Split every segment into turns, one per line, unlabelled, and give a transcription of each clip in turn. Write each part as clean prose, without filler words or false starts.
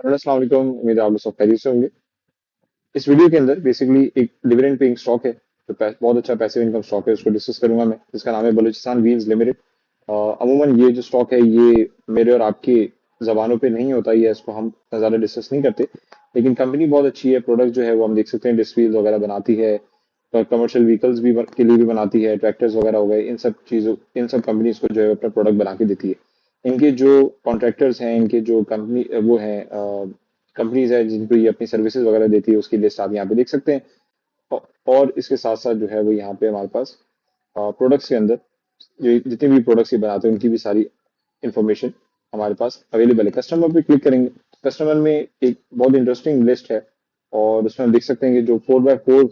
अस्सलाम वालेकुम। उम्मीद है आप लोग सब खैरियत से होंगे। इस वीडियो के अंदर बेसिकली एक डिविडेंड पेइंग स्टॉक है जो बहुत अच्छा पैसिव इनकम स्टॉक है, उसको डिस्कस करूंगा मैं। इसका नाम है बलूचिस्तान व्हील्स लिमिटेड। अमूमन ये जो स्टॉक है ये मेरे और आपके जबानों पे नहीं होता, ये इसको हम इतना ज्यादा डिस्कस नहीं करते। लेकिन कंपनी बहुत अच्छी है, प्रोडक्ट जो है वो हम देख सकते हैं, डिस्क व्हील्स वगैरह बनाती है, कमर्शियल व्हीकल्स भी के लिए भी बनाती है, ट्रैक्टर्स वगैरह हो गए, इन सब कंपनीज को जो है अपना प्रोडक्ट बना के देती है। इनके जो कॉन्ट्रैक्टर्स हैं, इनके जो कंपनी वो हैं, कंपनीज है जिनको ये अपनी सर्विसेज वगैरह देती है, उसकी लिस्ट आप यहाँ पे देख सकते हैं। और इसके साथ साथ जो है वो यहाँ पे हमारे पास प्रोडक्ट्स के अंदर जो जितने भी प्रोडक्ट्स ये बनाते हैं उनकी भी सारी इंफॉर्मेशन हमारे पास अवेलेबल है। कस्टमर पे क्लिक करेंगे, कस्टमर में एक बहुत इंटरेस्टिंग लिस्ट है, और उसमें हम देख सकते हैं कि जो 4x4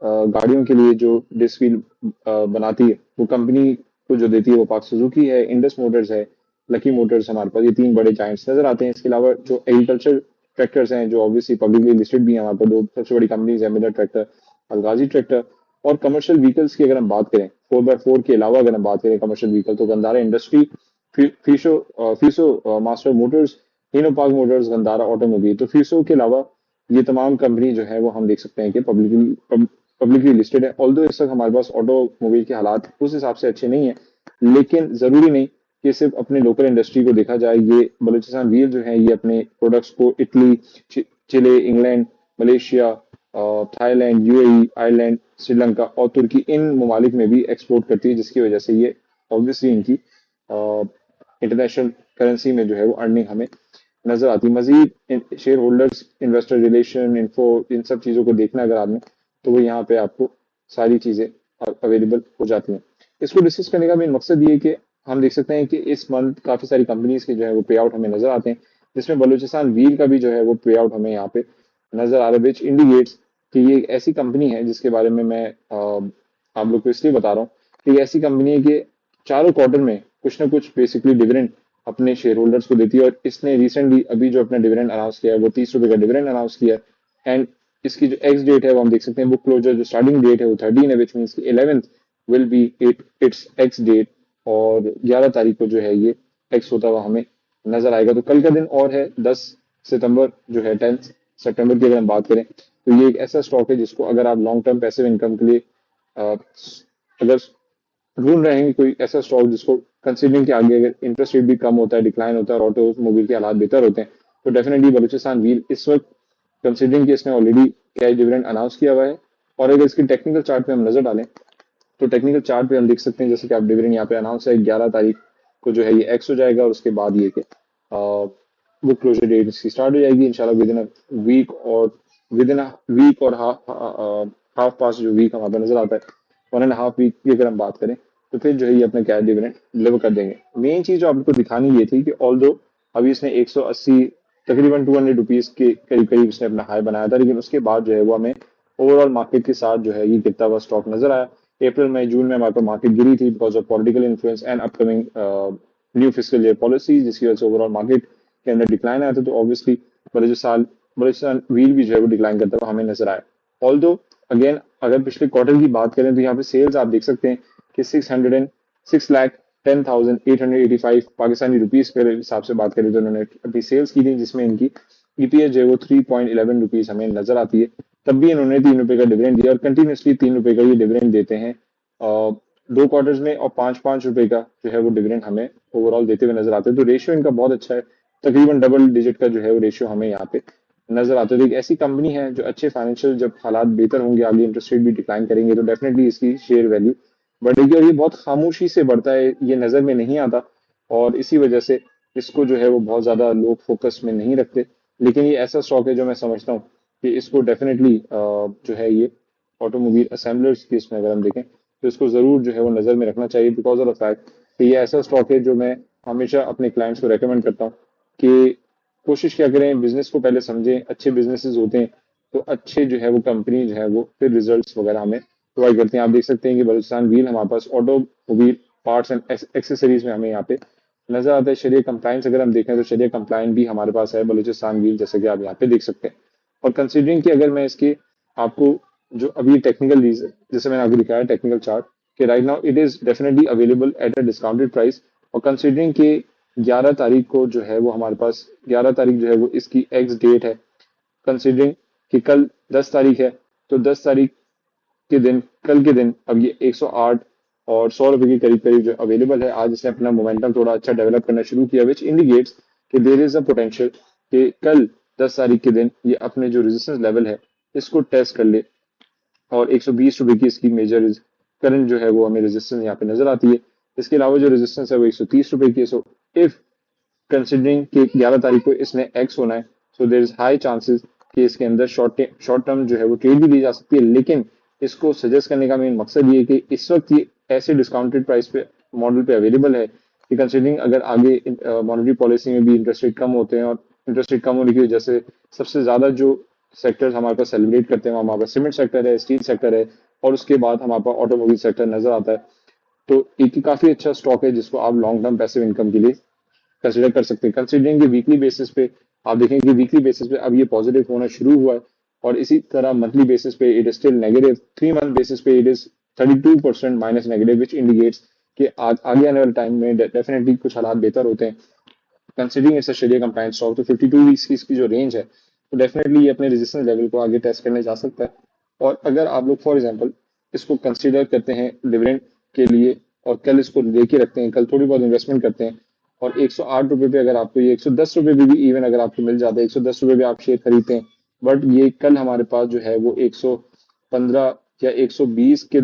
गाड़ियों के लिए जो डिस्क व्हील बनाती है, वो कंपनी को जो देती है वो पाक सुजुकी है, इंडस मोटर्स है, लकी मोटर्स। हमारे पास ये तीन बड़े जायंट्स नजर आते हैं। इसके अलावा जो एग्रीकल्चर ट्रैक्टर्स हैं, जो ऑब्वियसली पब्लिकली लिस्टेड भी हैं, हमारे पास दो सबसे बड़ी कंपनीज है, मिलर ट्रैक्टर, अलगाजी ट्रैक्टर। और कमर्शियल व्हीकल्स की अगर हम बात करें, 4x4 के अलावा अगर हम बात करें कमर्शियल व्हीकल, तो Gandhara industry, Fuso Master Motors, Hinopak Motors, Gandhara Automobile. तो फीसो के अलावा ये तमाम कंपनी जो है वो हम देख सकते हैं कि पब्लिकली लिस्टेड है। ऑल्दो इस वक्त हमारे पास ऑटोमोबाइल के हालात उस हिसाब से अच्छे नहीं है, लेकिन जरूरी नहीं कि सिर्फ अपने लोकल इंडस्ट्री को देखा जाए। ये बलूचिस्तान व्हील जो है ये अपने प्रोडक्ट्स को Italy, Chile, England, Malaysia, Thailand, UAE, Ireland, Sri Lanka और तुर्की, इन ममालिक में भी एक्सपोर्ट करती है, जिसकी वजह से ये ऑब्वियसली इनकी इंटरनेशनल करेंसी में जो है वो अर्निंग हमें नजर आती है। मजीद shareholders, investor relation, info, इन सब चीजों को देखना अगर आपने, तो वो यहाँ पे आपको सारी चीजें अवेलेबल हो जाती हैं। इसको डिस्कस करने का मेन मकसद ये है कि हम देख सकते हैं कि इस मंथ काफी सारी कंपनीज के जो है वो पे आउट हमें नजर आते हैं, जिसमें बलूचिस्तान व्हील का भी जो है वो पे आउट हमें यहाँ पे नजर आ रहा है, विच इंडिकेट्स कि ये एक ऐसी कंपनी है जिसके बारे में मैं आप लोग को इसलिए बता रहा हूँ कि ये ऐसी कंपनी है कि चारों क्वार्टर में कुछ ना कुछ बेसिकली डिविडेंड अपने शेयर होल्डर्स को देती है। और इसने रिसेंटली अभी जो अपना डिविडेंड अनाउंस किया है वो 30 रुपए का डिविडेंड अनाउंस किया है। एंड इसकी जो एक्स डेट है वो हम देख सकते हैं, बुक क्लोजर जो स्टार्टिंग डेट है वो 13 है, which mean 11th will be its ex date. और 11 तारीख को जो है ये एक्स होता हुआ हमें नजर आएगा। तो कल का दिन और है 10 सितंबर जो है 10 सितंबर की अगर हम बात करें, तो ये एक ऐसा स्टॉक है जिसको अगर आप लॉन्ग टर्म पैसिव इनकम के लिए अ, अगर ढूंढ रहे हैं कोई ऐसा स्टॉक जिसको कंसीडरिंग के आगे अगर इंटरेस्ट रेट भी कम होता है, डिक्लाइन होता है और ऑटोमोबाइल के हालात बेहतर होते हैं, तो डेफिनेटली बलूचिस्तान व्हील इस वक्त, कंसीडरिंग कि इसने ऑलरेडी कैश डिविडेंड अनाउंस किया हुआ है, और अगर इसकी टेक्निकल चार्ट पे हम नजर डालें, तो टेक्निकल चार्ट पे हम देख सकते हैं जैसे कि आप डिविडेंड यहाँ पे अनाउंस है 11 तारीख को जो है ये एक्स हो जाएगा, और उसके बाद ये कि बुक क्लोजर डेट इसकी स्टार्ट हो जाएगी इंशाल्लाह विद इन अ वीक। और विद इन अ वीक और हाफ पास जो वीक हमारे नजर आता है, 1.5 वीक की अगर हम बात करें, तो फिर जो है ये अपना कैश डिविडेंड डिलीवर कर देंगे। मेन चीज जो आपको दिखानी ये थी कि ऑल्दो अभी इसने 180 तकरीबन 200 रुपीज के करीब करीब इसने अपना हाई बनाया था, लेकिन उसके बाद जो है वो हमें ओवरऑल मार्केट के साथ जो है ये गिरता हुआ स्टॉक नजर आया। अप्रैल मई जून में हमारे पास मार्केट गिरी थी because of political influence and upcoming new fiscal year policy, जिसकी वजह से ओवरऑल मार्केट के अंदर डिक्लाइन आया था। तो ऑब्वियसली बलूचिस्तान व्हील भी जो है वो डिक्लाइन करता हुआ हमें नजर आया। ऑल्दो अगेन अगर पिछले क्वार्टर की बात करें, तो यहाँ पे सेल्स आप देख सकते हैं कि 6,10,885 पाकिस्तानी रुपीस के हिसाब से बात करें तो उन्होंने अपनी सेल्स की थी, जिसमें इनकी ईपीएस जो है वो 3.11 रुपीज हमें नजर आती है। तब भी इन्होंने 3 रुपए का डिविडेंड दिया, और कंटिन्यूसली 3 रुपए का ये डिविडेंड देते हैं दो क्वार्टर्स में, और 5-5 रुपए का जो है वो डिविडेंड हमें ओवरऑल देते हुए नजर आते हैं। तो रेशियो इनका बहुत अच्छा है, तकरीबन डबल डिजिट का जो है वो रेशियो हमें यहाँ पे नजर आता है। तो एक ऐसी कंपनी है जो अच्छे फाइनेंशियल, जब हालात बेहतर होंगे, आगे इंटरेस्ट रेट भी डिक्लाइन करेंगे, तो डेफिनेटली इसकी शेयर वैल्यू बढ़ेगी। और ये बहुत खामोशी से बढ़ता है, ये नजर में नहीं आता, और इसी वजह से इसको जो है वो बहुत ज्यादा लोग फोकस में नहीं रखते। लेकिन ये ऐसा स्टॉक है जो मैं समझता हूँ कि इसको डेफिनेटली जो है ये ऑटोमोबाइल असेंबलर्स की इसमें अगर हम देखें, तो इसको जरूर जो है वो नजर में रखना चाहिए, बिकॉज ऑफ द फैक्ट कि ये ऐसा स्टॉक है जो मैं हमेशा अपने क्लाइंट्स को रेकमेंड करता हूँ कि कोशिश क्या करें, बिजनेस को पहले समझें। अच्छे बिजनेसेस होते हैं तो अच्छे जो है वो कंपनी जो है वो फिर रिजल्ट्स वगैरह हमें प्रोवाइड करते हैं। आप देख सकते हैं कि बलूचिस्तान व्हील हमारे पास ऑटोमोबाइल पार्ट्स एंड एक्सेसरीज में हमें यहाँ पे नजर आता है। शरिया कंप्लाइंस अगर हम देखें तो शरिया कंप्लाइंस भी हमारे पास है बलूचिस्तान व्हील, जैसे कि आप यहाँ पे देख सकते हैं। और कंसिडरिंग कि अगर मैं इसके आपको जो अभी टेक्निकल रीजन, जैसे मैंने आपको दिखाया टेक्निकल चार्ट, कि right now it is definitely available at a discounted price. और कंसिडरिंग कि 11 तारीख को जो है वो हमारे पास 11 तारीख जो है वो इसकी एक्स डेट है। कंसिडरिंग कि कल 10 तारीख है, तो 10 तारीख के दिन, कल के दिन अब ये 108 और 100 रुपए के करीब करीब जो अवेलेबल है। आज इसने अपना मोमेंटम थोड़ा अच्छा डेवलप करना शुरू किया, विच इंडिकेट्स कि देर इज अ पोटेंशियल कि कल 10 तारीख के दिन ये अपने जो रेजिस्टेंस लेवल है इसको टेस्ट कर ले। और 120 रुपए की इसकी मेजर करंट जो है वो हमें रेजिस्टेंस यहाँ पे नजर आती है। इसके अलावा जो रेजिस्टेंस है वो 130 रुपए की है। सो इफ कंसिडरिंग कि 11 तारीख को इसने एक्स होना है, सो देर इज हाई चांसेस कि इसके अंदर शॉर्ट टर्म जो है वो ट्रेड भी दी जा सकती है। लेकिन इसको सजेस्ट करने का मेन मकसद ये है कि इस वक्त ये ऐसे डिस्काउंटेड प्राइस पे मॉडल पे अवेलेबल है कि कंसिडरिंग अगर आगे मॉनेटरी पॉलिसी में भी इंटरेस्ट रेट कम होते हैं, और इंटरेस्ट रेट कम होने की वजह से सबसे ज्यादा जो सेक्टर्स हमारे पास सेलिब्रेट करते हैं, हमारे पास सीमेंट सेक्टर है, स्टील सेक्टर है, और उसके बाद हमारे पास ऑटोमोबाइल सेक्टर नजर आता है। तो एक काफी अच्छा स्टॉक है जिसको आप लॉन्ग टर्म पैसिव इनकम के लिए कंसिडर कर सकते हैं। कंसिडरिंग कि वीकली बेसिस पे आप देखेंगे कि वीकली बेसिस पे अब ये पॉजिटिव होना शुरू हुआ है, और इसी तरह मंथली बेसिस पे it is still negative. 3 month basis पे it is 32% minus negative, which indicates कि आगे आने वाले टाइम में डेफिनेटली कुछ हालात बेहतर होते हैं। कंसिडरिंग इट्स शरिया कंप्लायंस स्टॉक, तो 52 वीक्स की इसकी जो रेंज है, तो डेफिनेटली ये अपने रेजिस्टेंस लेवल को आगे टेस्ट करने जा सकता है। और अगर आप लोग फॉर एग्जांपल इसको कंसीडर करते हैं डिविडेंड के लिए, और कल इसको लेके रखते हैं, कल थोड़ी बहुत इन्वेस्टमेंट करते हैं, और 108 रुपए पे अगर आपको ये 110 रुपए भी इवन अगर आपको मिल जाता है, 110 रुपए पे आप शेयर खरीदते हैं, बट ये कल हमारे पास जो है वो 115 या 120 के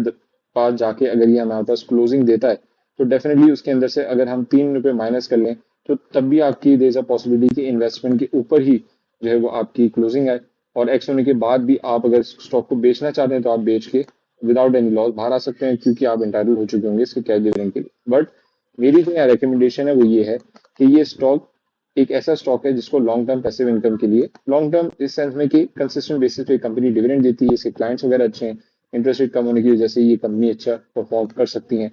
पास जाके अगर ये हमारे पास क्लोजिंग देता है, तो डेफिनेटली उसके अंदर से अगर हम 3 रुपए माइनस कर लें, तो तब भी आपकी देर इज अ पॉसिबिलिटी कि इन्वेस्टमेंट के ऊपर ही जो है वो आपकी क्लोजिंग आए, और एक्स होने के बाद भी आप अगर स्टॉक को बेचना चाहते हैं तो आप बेच के विदाउट एनी लॉस बाहर आ सकते हैं, क्योंकि आप इंटाइटल हो चुके होंगे इसके कैश डिविडेंड के लिए। बट मेरी जो यहाँ रिकमेंडेशन है वो ये है कि ये स्टॉक एक ऐसा स्टॉक है जिसको लॉन्ग टर्म पैसिव इनकम के लिए, लॉन्ग टर्म इस सेंस में कि कंसिस्टेंट बेसिस पे कंपनी डिविडेंड देती है, इसके क्लाइंट्स वगैरह अच्छे हैं, इंटरेस्ट रेट कम होने की वजह से ये कंपनी अच्छा परफॉर्म कर सकती है।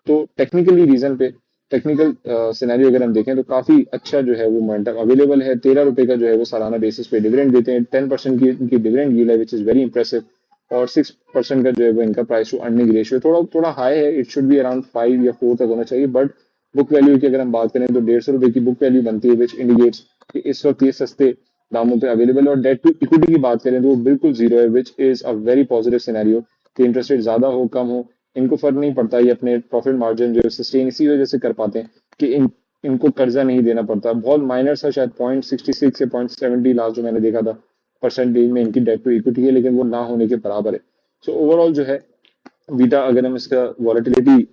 तो टेक्निकली रीजन पे, टेक्निकल सिनेरियो अगर हम देखें तो काफी अच्छा जो है वो मोमेंटम अवेलेबल है। 13 रुपए का जो है वो सालाना बेसिस पे डिविडेंड देते हैं, 10% की इनकी डिविडेंड यील्ड है, विच इज वेरी इंप्रेसिव। और 6% का जो है वो इनका प्राइस टू अर्निंग रेशियो थोड़ा थोड़ा हाई है, इट शुड बी अराउंड 5 या 4 तक होना चाहिए। बट बुक वैल्यू की अगर हम बात करें तो 150 रुपए की बुक वैल्यू बनती है, विच इंडिकेट्स कि इस वक्त ये सस्ते दामों पे अवेलेबल है। और डेट टू इक्विटी की बात करें तो वो बिल्कुल जीरो है, which is a very positive scenario कि इंटरेस्ट रेट ज्यादा हो कम हो, इनको फर्क नहीं पड़ता। ये अपने प्रॉफिट मार्जिन जो सस्टेन इसी वजह से कर पाते हैं कि इनको कर्जा नहीं देना पड़ता। बहुत माइनर सा शायद 0.66 या 0.70 लास्ट जो मैंने देखा था परसेंटेज में इनकी डेट टू इक्विटी है, लेकिन वो ना होने के बराबर है। सो ओवरऑल जो है बीटा, अगर हम इसका वॉलेटिलिटी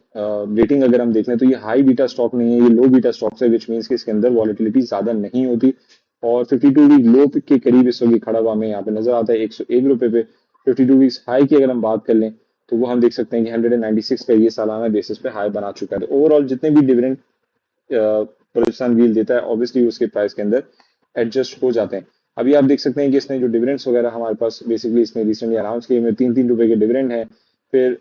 रेटिंग अगर हम देख लें तो ये हाई बीटा स्टॉक नहीं है, ये लो बीटा स्टॉक है, विच मीन्स कि इसके अंदर वॉलेटिलिटी ज्यादा नहीं होती। और 52 वीक लो के करीब इस वक्त खड़ा हुआ हमें यहाँ पे नजर आता है 101 रुपए पे। 52 वीक्स हाई की अगर हम बात कर लें तो वो हम देख सकते हैं कि 196 का ये सालाना बेसिस पे हाई बना चुका है। तो ओवरऑल जितने भी डिविडेंड बलूचिस्तान व्हील देता है ऑब्वियसली उसके प्राइस के अंदर एडजस्ट हो जाते हैं। अभी आप देख सकते हैं कि इसने जो डिविडेंड्स वगैरह हमारे पास बेसिकली इसने रिसेंटली अनाउंस किए में 3-3 रुपए के डिविडेंड है। फिर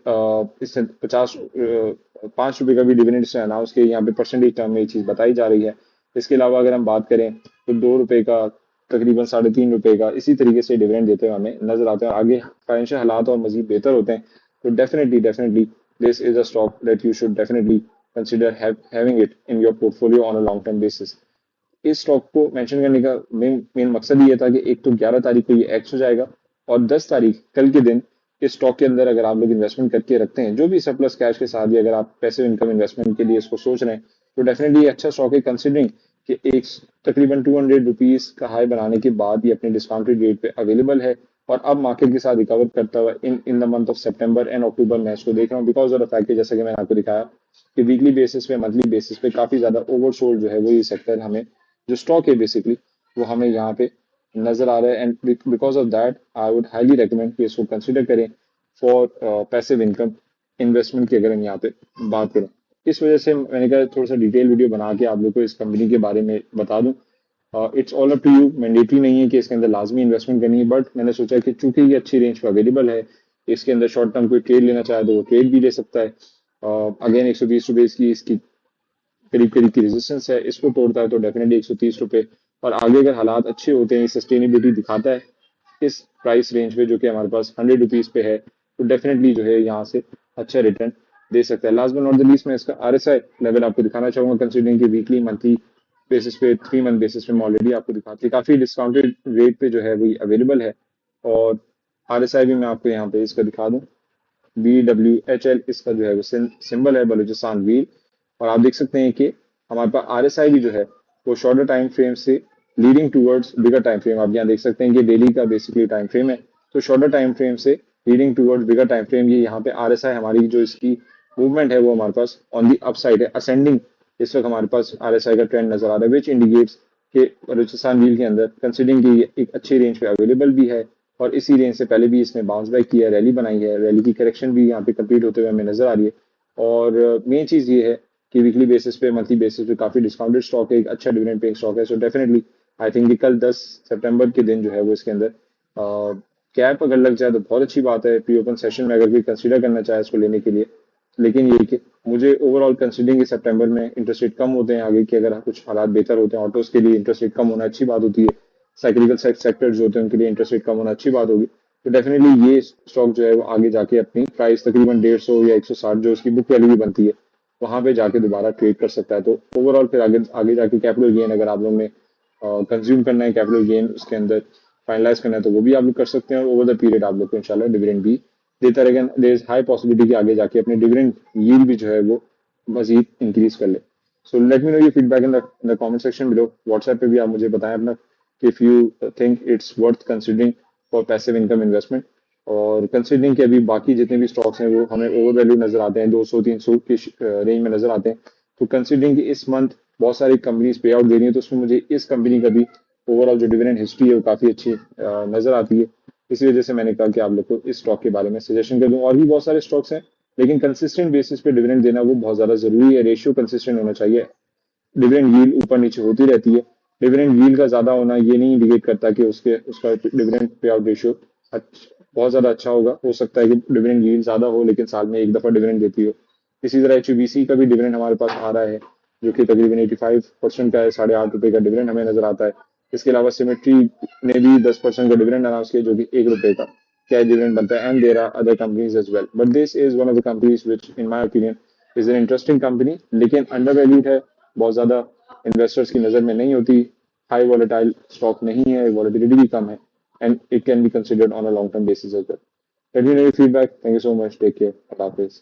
इसने 5 रुपए का भी डिविडेंड इसने अनाउंस किया, यहाँ पे परसेंटेज टर्म में ये चीज बताई जा रही है। इसके अलावा अगर हम बात करें तो 2 रुपए का, तकरीबन 3.5 रुपए का इसी तरीके से डिविडेंड देते हुए हमें नजर आते हैं। और आगे फाइनेंशियल हालात और मजीद बेहतर होते हैं तो definitely definitely this is a stock that you should definitely consider having it in your portfolio on a long term basis. इस स्टॉक को मेंशन करने का मेन मेन मकसद ये था कि एक तो 11 तारीख को ये एक्स हो जाएगा, और 10 तारीख कल के दिन इस स्टॉक के अंदर अगर आप लोग इन्वेस्टमेंट करके रखते हैं जो भी सरप्लस कैश के साथ, भी अगर आप पैसिव इनकम इन्वेस्टमेंट के लिए इसको सोच रहे हैं, तो डेफिनेटली ये अच्छा स्टॉक है। कंसिडरिंग कि एक तकरीबन 200 रुपीज का हाई बनाने के बाद ये अपने डिस्काउंटेड रेट पे अवेलेबल है, और अब मार्केट के साथ रिकवर करता हुआ in in the month of September and October मैं इसको देख रहा हूँ, बिकॉज ऑफ द फैक्ट जैसा कि मैंने आपको दिखाया कि वीकली बेसिस पे, मंथली बेसिस पे काफी ज्यादा ओवरसोल्ड जो है वो ये सेक्टर हमें, जो स्टॉक है बेसिकली, वो हमें यहाँ पे नजर आ रहा है। And because of that I would highly recommend कि इसको कंसिडर करें फॉर पैसिव इनकम इन्वेस्टमेंट की अगर हम यहाँ पे बात करें। इस वजह से मैंने कहा थोड़ा सा डिटेल वीडियो बना के आप लोग को इस कंपनी के बारे में बता दूं। It's all up to you, mandatory नहीं है कि इसके अंदर लाजमी इन्वेस्टमेंट करनी है, बट मैंने सोचा कि चूंकि ये अच्छी रेंज पे अवेलेबल है, इसके अंदर शॉर्ट टर्म कोई ट्रेड लेना चाहे तो वो ट्रेड भी ले सकता है। अगेन 120 रुपए की इसकी करीब करीब की रेजिस्टेंस है, इसको तोड़ता है तो डेफिनेटली 130 रुपए, और आगे अगर हालात अच्छे होते हैं, सस्टेनेबिलिटी दिखाता है इस प्राइस रेंज पे जो कि हमारे पास 100 रुपीज पे है, तो डेफिनेटली जो है यहाँ से अच्छा रिटर्न दे सकता है। Last but not the least मैं इसका RSI लेवल आपको दिखाना चाहूंगा, कंसिडरिंग कि वीकली मंथली बेसिस पे 3 मंथ बेसिस पे मैं ऑलरेडी आपको दिखाती, काफी डिस्काउंटेड रेट पे जो है वो अवेलेबल है। और RSI भी मैं आपको यहाँ पे इसका दिखा दूं, BWHL इसका जो है वो सिंबल है, बलूचिस्तान व्हील। और आप देख सकते हैं कि हमारे पास RSI भी जो है वो शॉर्टर टाइम फ्रेम से लीडिंग टूवर्ड्स बिगर टाइम फ्रेम, आप यहाँ देख सकते हैं कि डेली का बेसिकली टाइम फ्रेम है, तो शॉर्टर टाइम फ्रेम से लीडिंग टूवर्ड्स बिगर टाइम फ्रेम, ये यहाँ पे RSI हमारी जो इसकी मूवमेंट है वो हमारे पास ऑन दी अपसाइड है, असेंडिंग इस वक्त हमारे पास RSI का ट्रेंड नजर आ रहा है, विच इंडिकेट्स कि बलूचिस्तान व्हील के अंदर कंसिडरिंग कि ये एक अच्छी रेंज पे अवेलेबल भी है और इसी रेंज से पहले भी इसने बाउंस बैक किया, रैली बनाई है, रैली की करेक्शन भी यहाँ पे कंप्लीट होते हुए हमें नजर आ रही है। और मेन चीज ये है कि वीकली बेसिस पे, मंथली बेसिस पे काफी डिस्काउंटेड स्टॉक है, एक अच्छा डिविडेंड पेइंग स्टॉक है। सो डेफिनेटली आई थिंक कि कल 10 सितंबर के दिन जो है वो इसके अंदर कैप अगर लग जाए तो बहुत अच्छी बात है, प्री ओपन सेशन में अगर कोई कंसीडर करना चाहे इसको लेने के लिए। लेकिन ये कि मुझे ओवरऑल कंसिडरिंग कि सितंबर में इंटरेस्ट रेट कम होते हैं आगे के, अगर कुछ हालात बेहतर होते हैं ऑटोज के लिए इंटरेस्ट रेट कम होना अच्छी बात होती है, साइक्लिकल सेक्टर्स जो होते हैं उनके लिए इंटरेस्ट रेट कम होना अच्छी बात होगी। तो डेफिनेटली ये स्टॉक जो है वो आगे जाके अपनी प्राइस तकरीबन 150 या 160 जो उसकी बुक वैल्यू भी बनती है वहां पे जाके दोबारा ट्रेड कर सकता है। तो ओवरऑल फिर आगे आगे जाके कैपिटल गेन अगर आप लोग ने कंज्यूम करना है, कैपिटल गेन उसके अंदर फाइनलाइज करना है, तो वो भी आप लोग कर सकते हैं और ओवर द पीरियड आप लोग को इंशाल्लाह डिविडेंड भी देता रहेगा। देयर इज हाई पॉसिबिलिटी कि आगे जाके अपने डिविडेंड यील्ड भी जो है वो मजीद इंक्रीज कर ले। So let me know your feedback in the comment section below. WhatsApp पे भी आप मुझे बताएं अपना if you think it's worth considering for passive income investment. और कंसिडरिंग के अभी बाकी जितने भी स्टॉक्स हैं वो हमें ओवर वैल्यू नजर आते हैं, 200-300 के रेंज में नजर आते हैं। तो कंसिडरिंग कि इस मंथ बहुत सारी कंपनीज पे आउट दे रही है, तो उसमें मुझे इस कंपनी का भी ओवरऑल जो डिविडेंड हिस्ट्री है वो काफी अच्छी नजर आती है। इसी वजह से मैंने कहा कि आप लोग को इस स्टॉक के बारे में सजेशन कर दूं। और भी बहुत सारे स्टॉक्स हैं लेकिन कंसिस्टेंट बेसिस पे डिविडेंड देना वो बहुत ज्यादा जरूरी है, रेशियो कंसिस्टेंट होना चाहिए। डिविडेंड यील्ड ऊपर नीचे होती रहती है, डिविडेंड यील्ड का ज्यादा होना ये नहीं इंडिकेट करता कि उसका डिविडेंड पे आउट रेशियो बहुत ज्यादा अच्छा होगा। हो सकता है कि डिविडेंड यील्ड ज्यादा हो लेकिन साल में एक दफा डिविडेंड देती हो। इसी तरह HUBC का भी डिविडेंड हमारे पास आ रहा है जो कि तकरीबन 85% का है, ₹8.5 का डिविडेंड हमें नजर आता है। इसके अलावा सिमेट्री ने भी 10% का डिविडेंड अनाउंस किया जो कि ₹1 का क्या डिविडेंड बनता है। And there are other companies as well, but this is one of the companies which in my opinion is an interesting company, लेकिन अंडर वैल्यूड है, बहुत ज्यादा इन्वेस्टर्स की नजर में नहीं होती, हाई वॉलेटाइल स्टॉक नहीं है, वॉलेटिलिटी भी कम है, and it can be considered on a long term basis as well. Let me know your feedback. Thank you so much. Take care. Allah Hafiz.